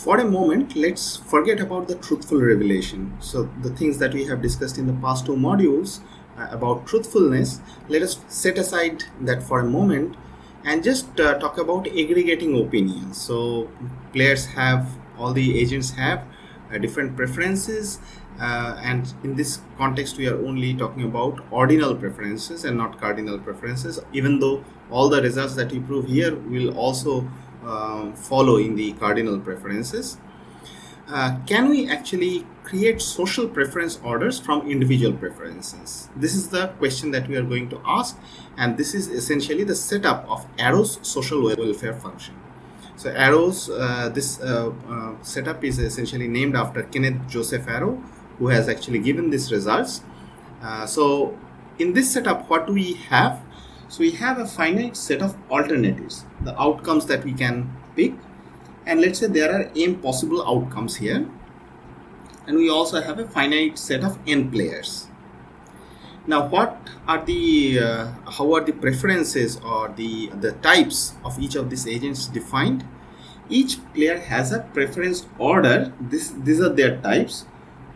For a moment, let's forget about the truthful revelation. So the things that we have discussed in the past two modules about truthfulness, let us set aside that for a moment and just talk about aggregating opinions. So players have, all the agents have different preferences, and in this context we are only talking about ordinal preferences and not cardinal preferences, even though all the results that we prove here will also follow in the cardinal preferences. Can we actually create social preference orders from individual preferences? This is the question that we are going to ask, and this is essentially the setup of Arrow's social welfare function. So Arrow's this setup is essentially named after Kenneth Joseph Arrow, who has actually given these results. So in this setup, what do we have? So we have a finite set of alternatives, the outcomes that we can pick, and let's say there are m possible outcomes here, and we also have a finite set of n players. Now what are the how are the preferences or the types of each of these agents defined? Each player has a preference order. These are their types,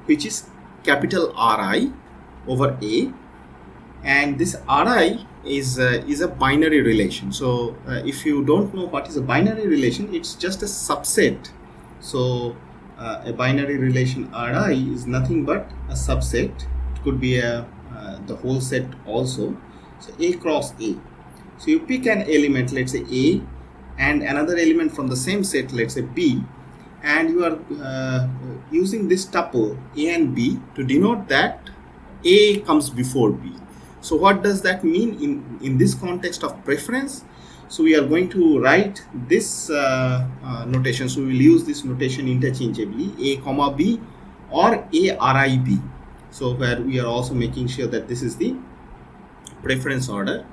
which is capital Ri over A, and this Ri is a binary relation. So if you don't know what is a binary relation, it's just a subset. So a binary relation Ri is nothing but a subset. It could be the whole set also. So A cross A. So you pick an element, let's say A, and another element from the same set, let's say B, and you are using this tuple A and B to denote that A comes before B. So what does that mean in this context of preference? So we are going to write this notation. So we will use this notation interchangeably, A comma B or A RIB. So where we are also making sure that this is the preference order.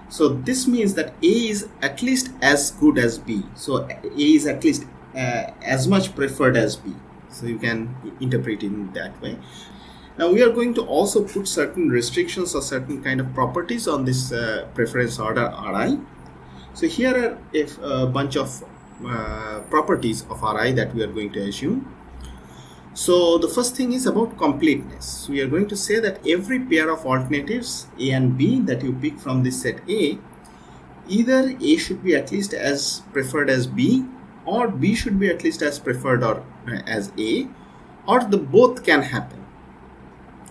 So this means that A is at least as good as B. So A is at least as much preferred as B. So you can interpret it in that way. Now we are going to also put certain restrictions or certain kind of properties on this preference order Ri. So here are a bunch of properties of Ri that we are going to assume. So the first thing is about completeness. We are going to say that every pair of alternatives A and B that you pick from this set A, either A should be at least as preferred as B, or B should be at least as preferred or as A, or the both can happen.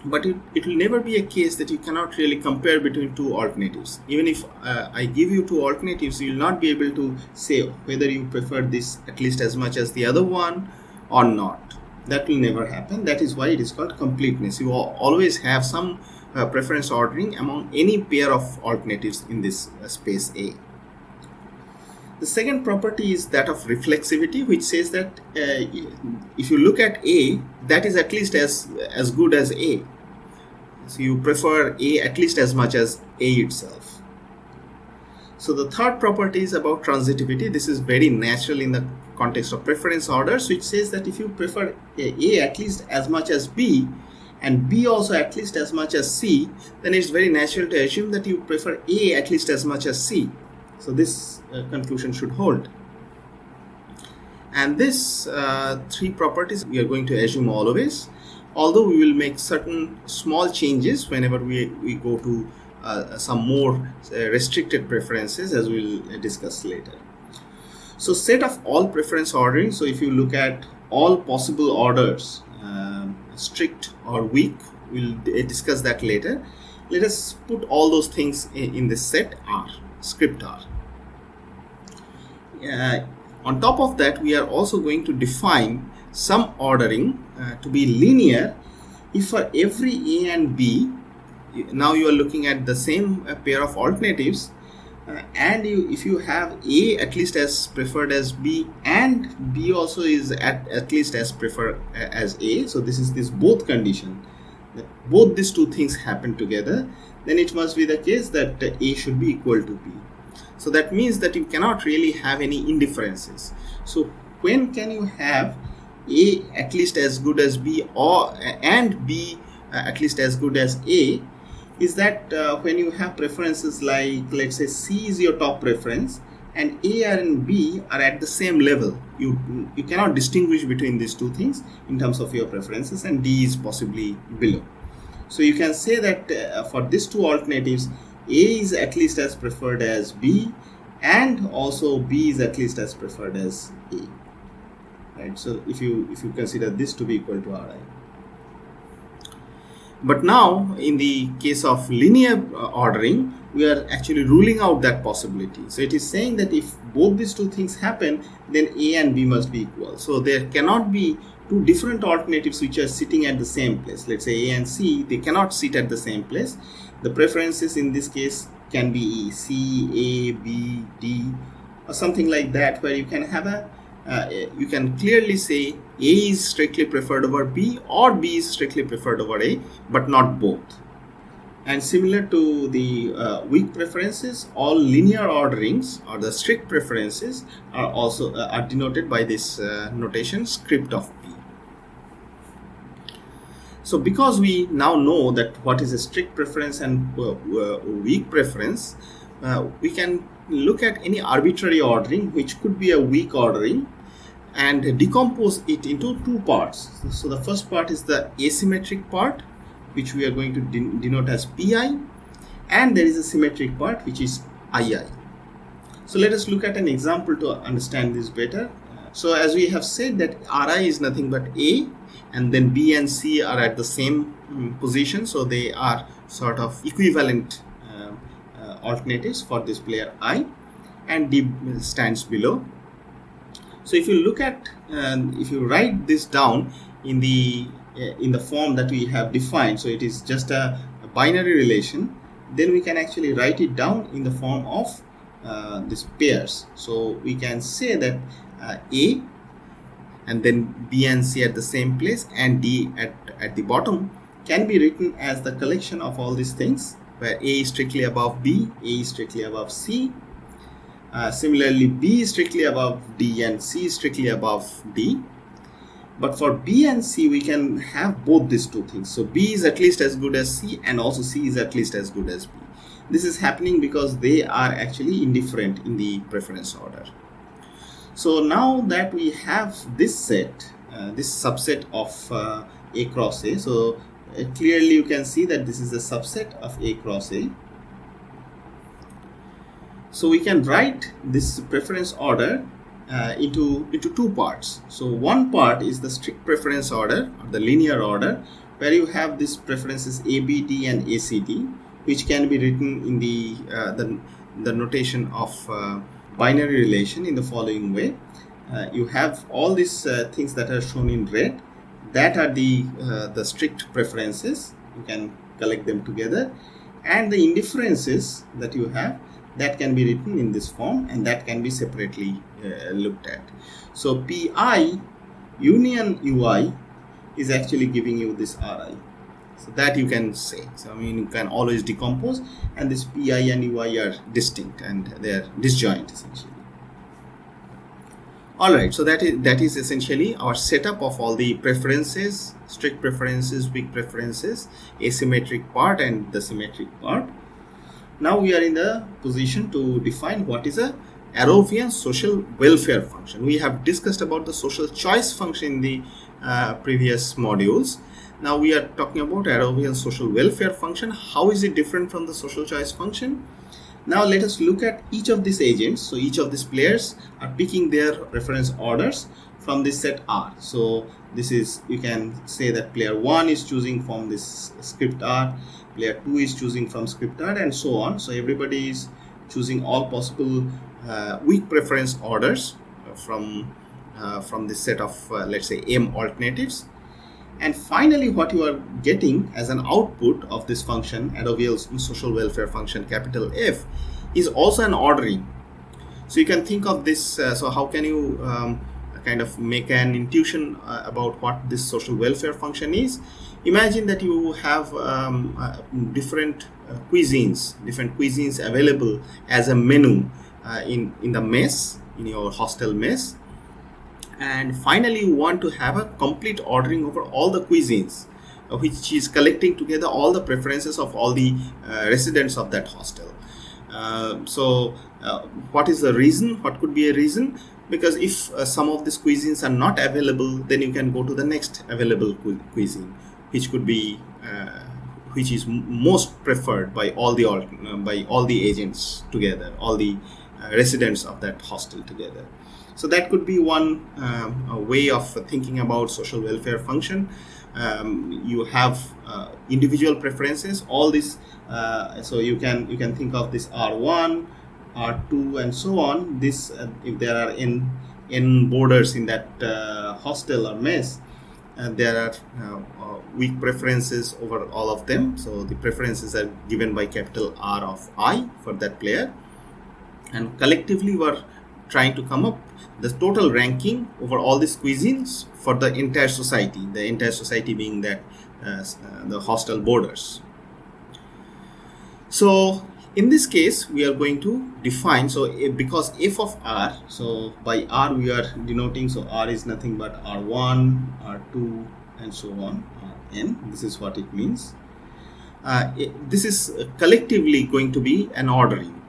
But it will never be a case that you cannot really compare between two alternatives. Even if I give you two alternatives, you will not be able to say whether you prefer this at least as much as the other one or not. That will never happen. That is why it is called completeness. You always have some preference ordering among any pair of alternatives in this space A. The second property is that of reflexivity, which says that if you look at A, that is at least as good as A. So you prefer A at least as much as A itself. So the third property is about transitivity. This is very natural in the context of preference orders, which says that if you prefer A at least as much as B and B also at least as much as C, then it's very natural to assume that you prefer A at least as much as C. So this conclusion should hold. And this three properties we are going to assume always, although we will make certain small changes whenever we go to some more restricted preferences, as we will discuss later. So set of all preference ordering. So if you look at all possible orders, strict or weak, we'll discuss that later. Let us put all those things in this set R, script R. On top of that, we are also going to define some ordering to be linear if for every A and B, now you are looking at the same pair of alternatives, and if you have A at least as preferred as B and B also is at least as preferred as A, so this is this both condition, that both these two things happen together, then it must be the case that A should be equal to B. So that means that you cannot really have any indifferences. So when can you have A at least as good as B and B at least as good as A? Is that when you have preferences like, let's say C is your top preference and A and B are at the same level. You cannot distinguish between these two things in terms of your preferences, and D is possibly below. So you can say that for these two alternatives, A is at least as preferred as B, and also B is at least as preferred as A. Right? So if you consider this to be equal to Ri. But now in the case of linear ordering, we are actually ruling out that possibility. So it is saying that if both these two things happen, then A and B must be equal. So there cannot be two different alternatives which are sitting at the same place. Let's say A and C, they cannot sit at the same place. The preferences in this case can be C, A, B, D, or something like that, where you can have a you can clearly say A is strictly preferred over B, or B is strictly preferred over A, but not both. And similar to the weak preferences, all linear orderings or the strict preferences are also are denoted by this notation script of P. So because we now know that what is a strict preference and weak preference, we can look at any arbitrary ordering which could be a weak ordering and decompose it into two parts. So the first part is the asymmetric part, which we are going to denote as Pi, and there is a symmetric part which is Ii. So let us look at an example to understand this better. So as we have said that Ri is nothing but A, and then B and C are at the same position, so they are sort of equivalent alternatives for this player I, and D stands below. So if you look at, if you write this down in the form that we have defined, so it is just a binary relation, then we can actually write it down in the form of these pairs. So we can say that A and then B and C at the same place, and D at the bottom can be written as the collection of all these things, where A is strictly above B, A is strictly above C. Similarly, B is strictly above D and C is strictly above D. But for B and C, we can have both these two things. So B is at least as good as C, and also C is at least as good as B. This is happening because they are actually indifferent in the preference order. So now that we have this set, this subset of A cross A, so clearly you can see that this is a subset of A cross A. So we can write this preference order into two parts. So one part is the strict preference order, or the linear order, where you have these preferences ABD and ACD, which can be written in the notation of binary relation in the following way. You have all these things that are shown in red, that are the strict preferences. You can collect them together, and the indifferences that you have, that can be written in this form, and that can be separately looked at. So Pi union Ui is actually giving you this Ri. So that you can say. So I mean, you can always decompose, and this Pi and Ui are distinct and they are disjoint essentially. Alright, so that is essentially our setup of all the preferences, strict preferences, weak preferences, asymmetric part and the symmetric part. Now we are in the position to define what is a Arrovian social welfare function. We have discussed about the social choice function in the previous modules. Now we are talking about Arrovian social welfare function. How is it different from the social choice function? Now let us look at each of these agents. So each of these players are picking their reference orders from this set R. So this is, you can say that player 1 is choosing from this script R, player 2 is choosing from script R, and so on. So everybody is choosing all possible weak preference orders from this set of let's say M alternatives. And finally, what you are getting as an output of this function, Arrovian social welfare function, capital F, is also an ordering. So you can think of this, so how can you kind of make an intuition about what this social welfare function is? Imagine that you have different cuisines available as a menu in the mess, in your hostel mess. And finally, you want to have a complete ordering over all the cuisines, which is collecting together all the preferences of all the residents of that hostel. What is the reason? What could be a reason? Because if some of these cuisines are not available, then you can go to the next available cuisine, which could be which is most preferred by all the agents together, all the residents of that hostel together. So that could be one a way of thinking about social welfare function. You have individual preferences, all this, so you can think of this R1, R2, and so on. This if there are n boarders in that hostel or mess, there are weak preferences over all of them. So the preferences are given by capital R of I for that player, and collectively we're trying to come up the total ranking over all these cuisines for the entire society being that the hostel boarders. So in this case we are going to define, so because f of r, so by r we are denoting, so r is nothing but r1, r2, and so on, rn. This is what it means. This is collectively going to be an ordering,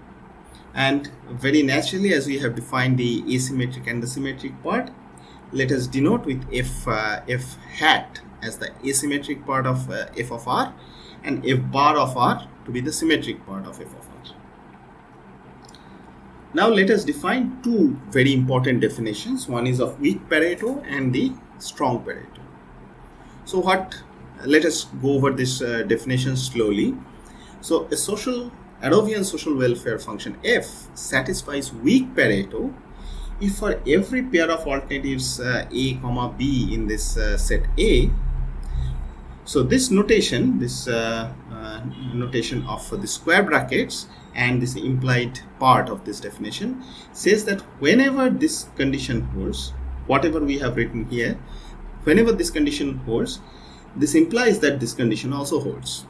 and very naturally, as we have defined the asymmetric and the symmetric part, let us denote with f hat as the asymmetric part of f of r, and f bar of r to be the symmetric part of f of r. Now let us define two very important definitions. One is of weak Pareto and the strong Pareto. So let us go over this definition slowly. So a Arrovian social welfare function f satisfies weak Pareto if for every pair of alternatives a, b in this set A. So this notation, notation of the square brackets and this implied part of this definition says that whenever this condition holds, whatever we have written here, whenever this condition holds, this implies that this condition also holds.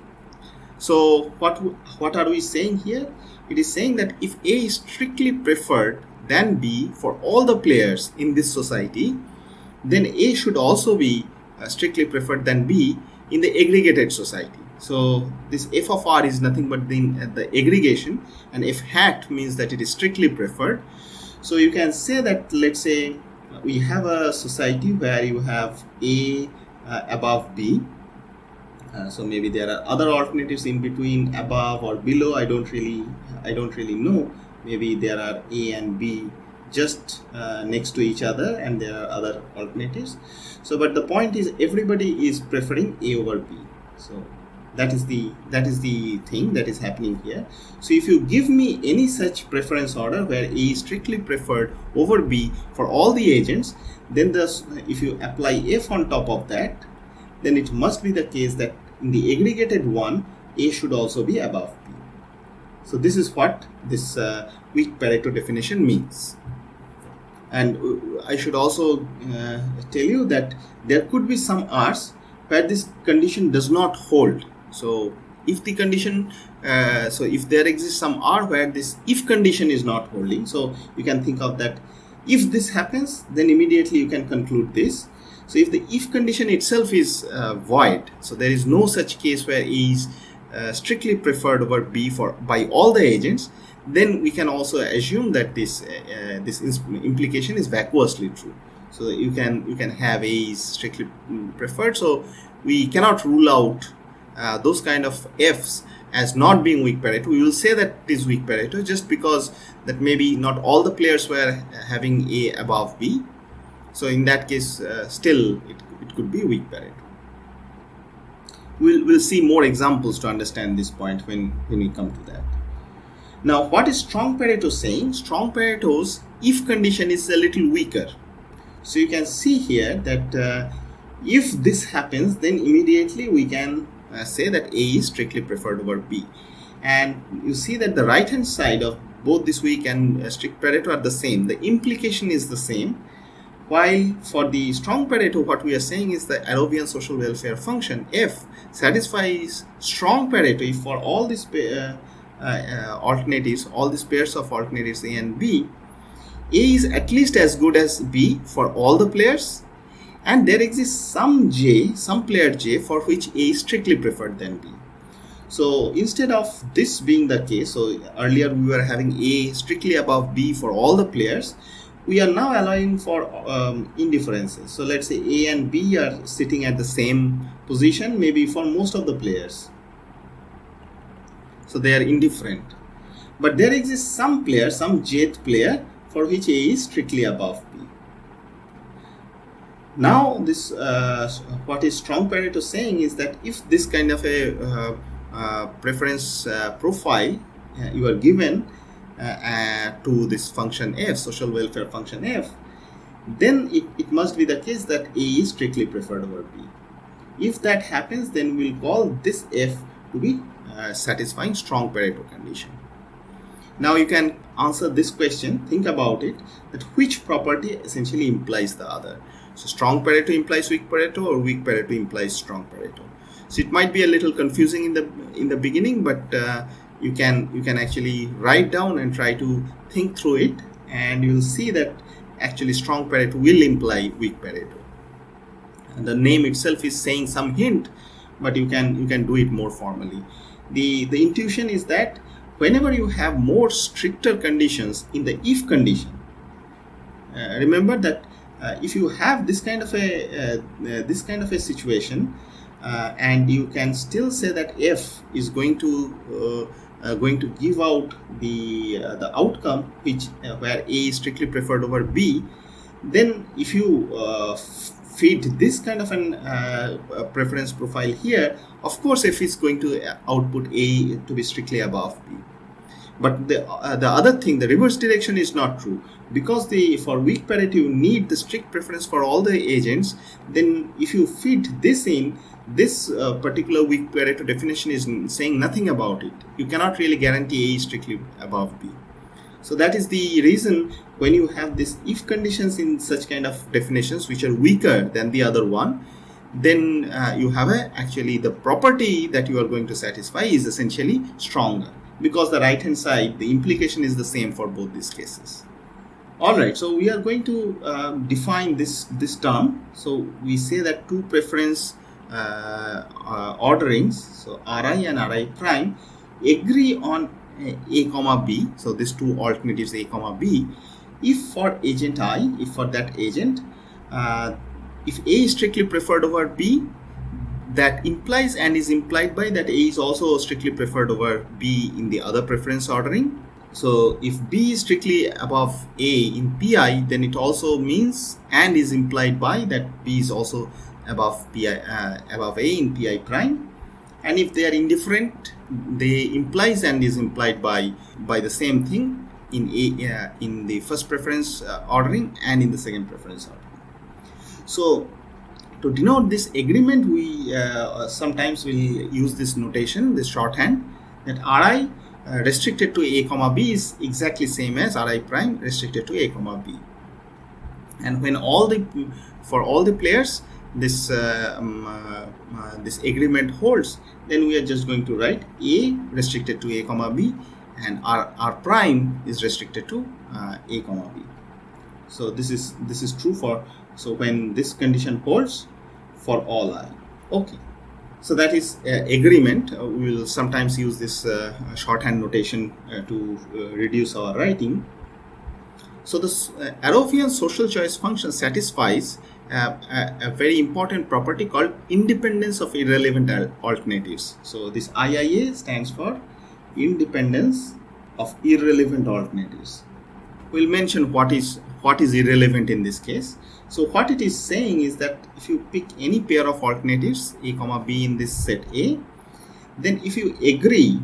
So what are we saying here? It is saying that if A is strictly preferred than B for all the players in this society, then A should also be strictly preferred than B in the aggregated society. So this f of r is nothing but the aggregation, and f hat means that it is strictly preferred. So you can say that, let's say we have a society where you have A above B. So maybe there are other alternatives in between, above or below. I don't really know. Maybe there are A and B just next to each other, and there are other alternatives. So, but the point is, everybody is preferring A over B. So that is the thing that is happening here. So if you give me any such preference order where A is strictly preferred over B for all the agents, then if you apply F on top of that, then it must be the case that in the aggregated one, A should also be above B. So this is what this weak Pareto definition means. And I should also tell you that there could be some R's where this condition does not hold. So if the condition, so if there exists some R where this if condition is not holding, so you can think of that if this happens, then immediately you can conclude this. So if the if condition itself is void, so there is no such case where A is strictly preferred over B by all the agents, then we can also assume that this implication is vacuously true. So you can have A is strictly preferred. So we cannot rule out those kind of F's as not being weak Pareto. We will say that it is weak Pareto just because that maybe not all the players were having A above B. So in that case, still it could be weak Pareto. We'll see more examples to understand this point when we come to that. Now, what is strong Pareto saying? Strong Pareto's if condition is a little weaker. So you can see here that if this happens, then immediately we can say that A is strictly preferred over B. And you see that the right hand side of both this weak and strict Pareto are the same. The implication is the same. While for the strong Pareto, what we are saying is the Arrovian social welfare function F satisfies strong Pareto if for all these alternatives, all these pairs of alternatives A and B, A is at least as good as B for all the players, and there exists some player J for which A is strictly preferred than B. So instead of this being the case, so earlier we were having A strictly above B for all the players, we are now allowing for indifferences. So let's say A and B are sitting at the same position, maybe for most of the players. So they are indifferent. But there exists some player, some jth player, for which A is strictly above B. Now this what is strong Pareto saying is that if this kind of a preference profile you are given to this function f, social welfare function f, then it must be the case that A is strictly preferred over B. If that happens, then we'll call this f to be satisfying strong Pareto condition. Now you can answer this question, think about it, that which property essentially implies the other. So strong Pareto implies weak Pareto, or weak Pareto implies strong Pareto. So it might be a little confusing in the beginning, but you can actually write down and try to think through it, and you'll see that actually strong Pareto will imply weak Pareto. And the name itself is saying some hint, but you can do it more formally. The intuition is that whenever you have more stricter conditions in the if condition, remember that if you have this kind of a situation, and you can still say that f is going to give out the outcome which where A is strictly preferred over B, then if you feed this kind of an preference profile here, of course f is going to output A to be strictly above B. But the other thing, the reverse direction, is not true, because for weak Pareto you need the strict preference for all the agents. Then if you feed this in, this particular weak Pareto definition is saying nothing about it. You cannot really guarantee A is strictly above B. So that is the reason when you have this if conditions in such kind of definitions which are weaker than the other one, then you have actually the property that you are going to satisfy is essentially stronger, because the right hand side, the implication is the same for both these cases. Alright, so we are going to define this term. So we say that two preference orderings, so Ri and Ri prime, agree on A comma B, so these two alternatives A comma B, if for agent I, if for that agent, if A is strictly preferred over B, that implies and is implied by that A is also strictly preferred over B in the other preference ordering. So if B is strictly above A in Pi, then it also means and is implied by that B is also above above A in Pi prime. And if they are indifferent, they implies and is implied by the same thing in in the first preference ordering and in the second preference ordering. So to denote this agreement, we sometimes will use this notation, this shorthand, that Ri restricted to A comma B is exactly same as Ri prime restricted to A comma B. And when for all the players this this agreement holds, then we are just going to write A restricted to A comma B, and R prime is restricted to A comma B. So this is true for, so when this condition holds for all I. Okay, so that is agreement. We will sometimes use this shorthand notation to reduce our writing. So this Arrowfian social choice function satisfies a very important property called independence of irrelevant alternatives. So this IIA stands for independence of irrelevant alternatives. We'll mention what is irrelevant in this case. So what it is saying is that if you pick any pair of alternatives A comma B in this set A, then if you agree,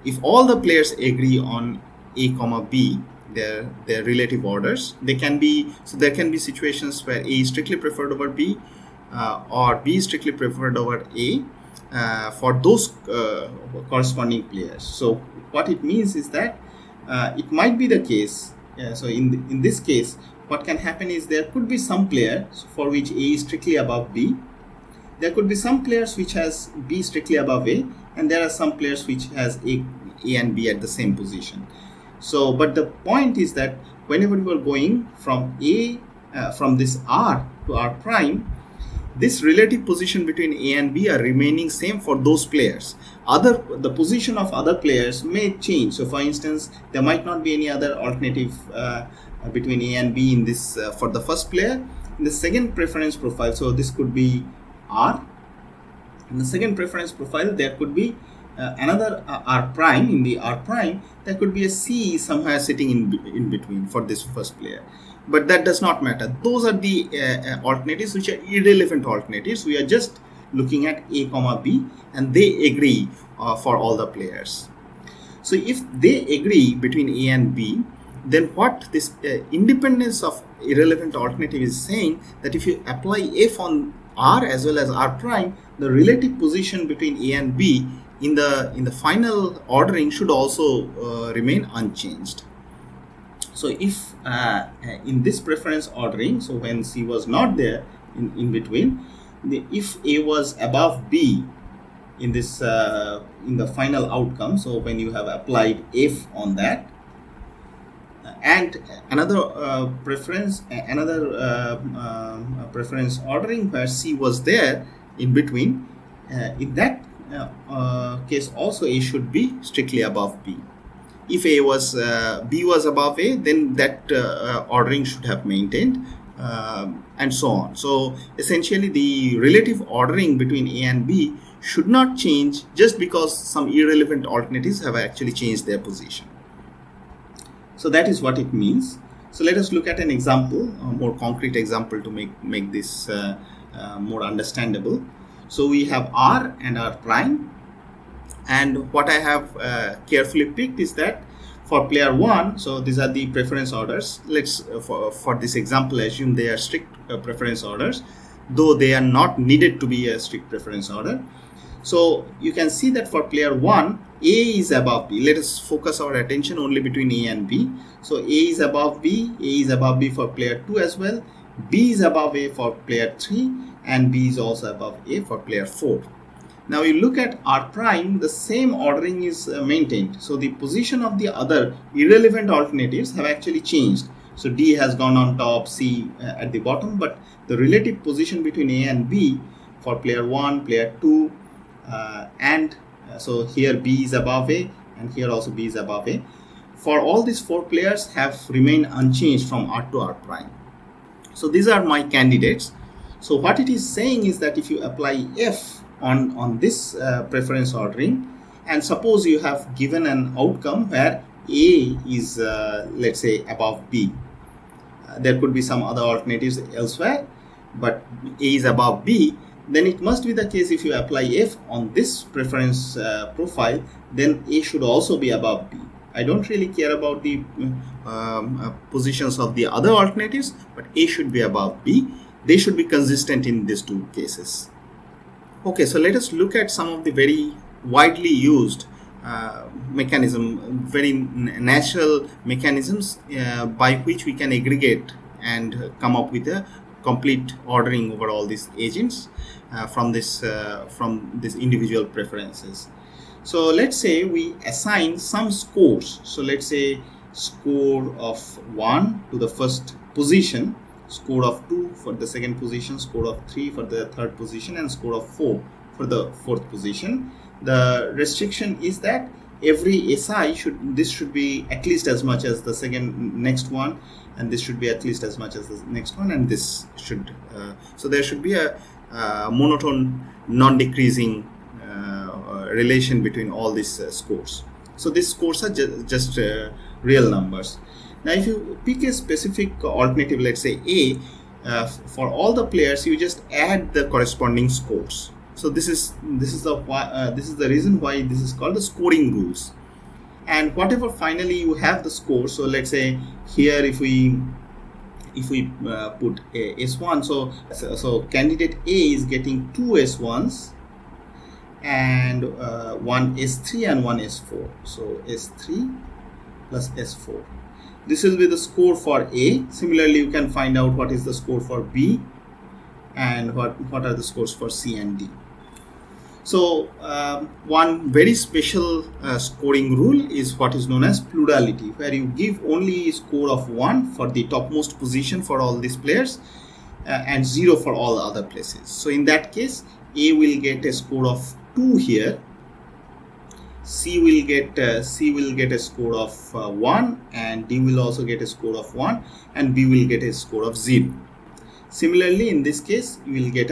if all the players agree on A comma B, their relative orders, there can be situations where A is strictly preferred over B, or B is strictly preferred over A for those corresponding players. So what it means is that it might be the case. So in this case, what can happen is there could be some player for which A is strictly above B. There could be some players which has B strictly above A, and there are some players which has A and B at the same position. So, but the point is that whenever you are going from from this R to R prime, this relative position between A and B are remaining same for those players. The position of other players may change. So for instance, there might not be any other alternative between A and B in this for the first player. In the second preference profile, so this could be R. In the second preference profile, there could be another R prime. In the R prime, there could be a C somewhere sitting in between for this first player. But that does not matter. Those are the alternatives which are irrelevant alternatives. We are just looking at A comma B, and they agree for all the players. So if they agree between A and B, then what this independence of irrelevant alternative is saying, that if you apply F on R as well as R prime, the relative position between A and B in the final ordering should also remain unchanged. So if in this preference ordering, so when C was not there in between, if A was above B in this in the final outcome, so when you have applied F on that, and another preference ordering where C was there in between, in that case also A should be strictly above B. If A was B was above A, then that ordering should have maintained, and so on. So essentially, the relative ordering between A and B should not change just because some irrelevant alternatives have actually changed their position. So that is what it means. So let us look at an example, a more concrete example, to make this more understandable. So we have R and R prime, and what I have carefully picked is that for player 1, so these are the preference orders. Let's for this example assume they are strict preference orders, though they are not needed to be a strict preference order. So you can see that for player 1, A is above B. Let us focus our attention only between A and B. So A is above B, A is above B for player 2 as well, B is above A for player 3, and B is also above A for player 4. Now you look at R prime, the same ordering is maintained. So the position of the other irrelevant alternatives have actually changed. So D has gone on top, C at the bottom, but the relative position between A and B for player 1, player 2, and so here B is above A, and here also B is above A. For all these 4 players have remained unchanged from R to R prime. So these are my candidates. So what it is saying is that if you apply F on this preference ordering, and suppose you have given an outcome where A is let's say above B, there could be some other alternatives elsewhere, but A is above B, then it must be the case if you apply F on this preference profile, then A should also be above B. I don't really care about the positions of the other alternatives, but A should be above B. They should be consistent in these 2 cases. Okay, so let us look at some of the very widely used very natural mechanisms by which we can aggregate and come up with a complete ordering over all these agents from this individual preferences. So let's say we assign some scores. So let's say score of 1 to the first position, score of 2 for the second position, score of 3 for the third position, and score of 4 for the fourth position. The restriction is that every SI should be at least as much as the next one, and this should be at least as much as the next one, and this should so there should be a monotone non-decreasing relation between all these scores. So these scores are just real numbers. Now if you pick a specific alternative, let's say A, for all the players you just add the corresponding scores. So this is the reason why this is called the scoring rules. And whatever finally you have the score, so let's say here if we put a S1, so candidate A is getting 2 S1s and one S3 and one S4. So S3 plus S4. This will be the score for A. Similarly, you can find out what is the score for B and what are the scores for C and D. So one very special scoring rule is what is known as plurality, where you give only a score of 1 for the topmost position for all these players. and 0 for all other places. So in that case, A will get a score of 2 here, C will get a score of 1, and D will also get a score of 1, and B will get a score of 0. Similarly, in this case, you will get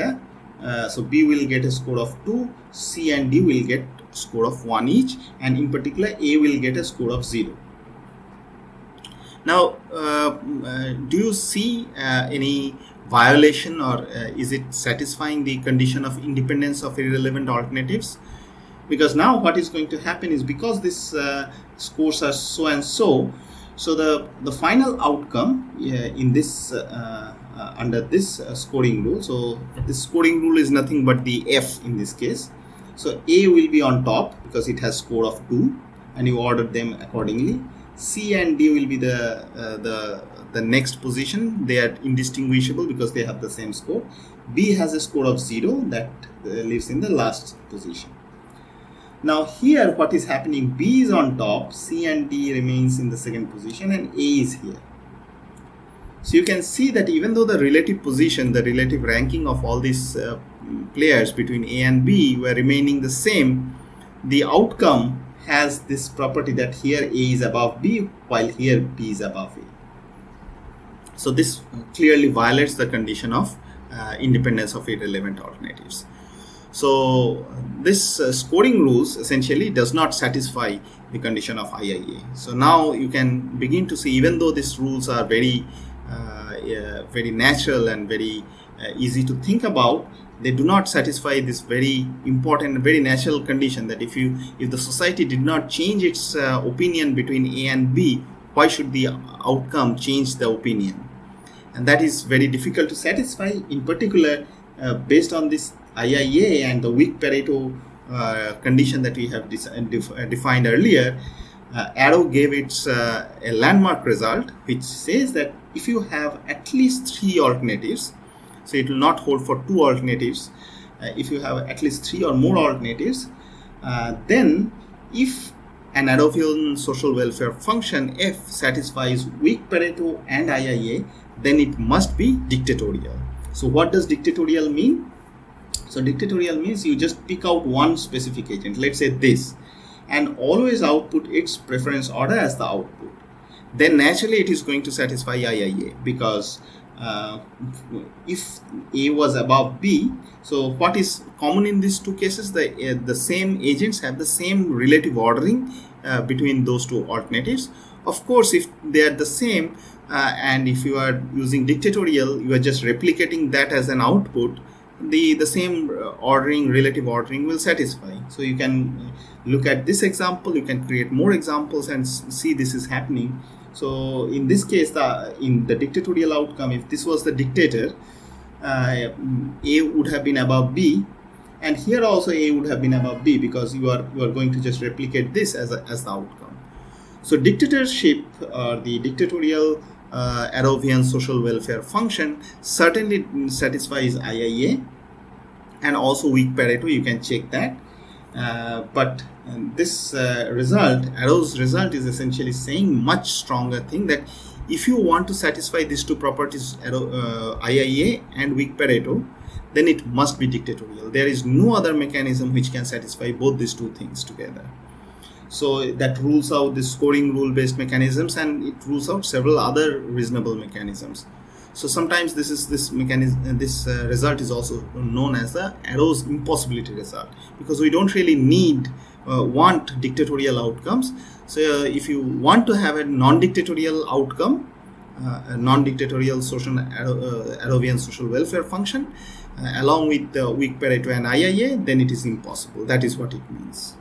so B will get a score of 2, C and D will get a score of 1 each, and in particular A will get a score of 0. Now, do you see any violation, or is it satisfying the condition of independence of irrelevant alternatives? Because now what is going to happen is, because these scores are so and so, so the final outcome in this under this scoring rule, so this scoring rule is nothing but the F in this case. So A will be on top because it has score of 2, and you order them accordingly. C and D will be the next position. They are indistinguishable because they have the same score. B has a score of 0 that lives in the last position. Now here what is happening, B is on top, C and D remains in the second position, and A is here. So you can see that even though the relative position, the relative ranking of all these players between A and B were remaining the same, the outcome has this property that here A is above B, while here B is above A. So this clearly violates the condition of independence of irrelevant alternatives. So this scoring rules essentially does not satisfy the condition of IIA. So now you can begin to see, even though these rules are very natural and very easy to think about, they do not satisfy this very important, very natural condition that if the society did not change its opinion between A and B, why should the outcome change the opinion? And that is very difficult to satisfy, in particular based on this IIA and the weak Pareto condition that we have defined earlier. Arrow gave its a landmark result, which says that if you have at least 3 alternatives, so it will not hold for 2 alternatives, if you have at least 3 or more alternatives, then if an Arrowian social welfare function F satisfies weak Pareto and IIA, then it must be dictatorial. So what does dictatorial mean? So dictatorial means you just pick out one specific agent, let's say this, and always output its preference order as the output. Then naturally it is going to satisfy IIA, because if A was above B, so what is common in these two cases? The same agents have the same relative ordering between those two alternatives. Of course, if they are the same, and if you are using dictatorial, you are just replicating that as an output, the same ordering, relative ordering will satisfy. So you can look at this example, you can create more examples and see this is happening. So in this case, in the dictatorial outcome, if this was the dictator, A would have been above B, and here also A would have been above B, because you are going to just replicate this as the outcome. So dictatorship, or the dictatorial Arrowian social welfare function, certainly satisfies IIA and also weak Pareto. You can check that. But this result, Arrow's result, is essentially saying much stronger thing, that if you want to satisfy these two properties, IIA and weak Pareto, then it must be dictatorial. There is no other mechanism which can satisfy both these two things together. So that rules out the scoring rule based mechanisms, and it rules out several other reasonable mechanisms. So sometimes this result is also known as the Arrow's impossibility result, because we don't really want dictatorial outcomes. So if you want to have a non-dictatorial outcome, a non-dictatorial social Arrowian social welfare function along with the weak Pareto and IIA, then it is impossible. That is what it means.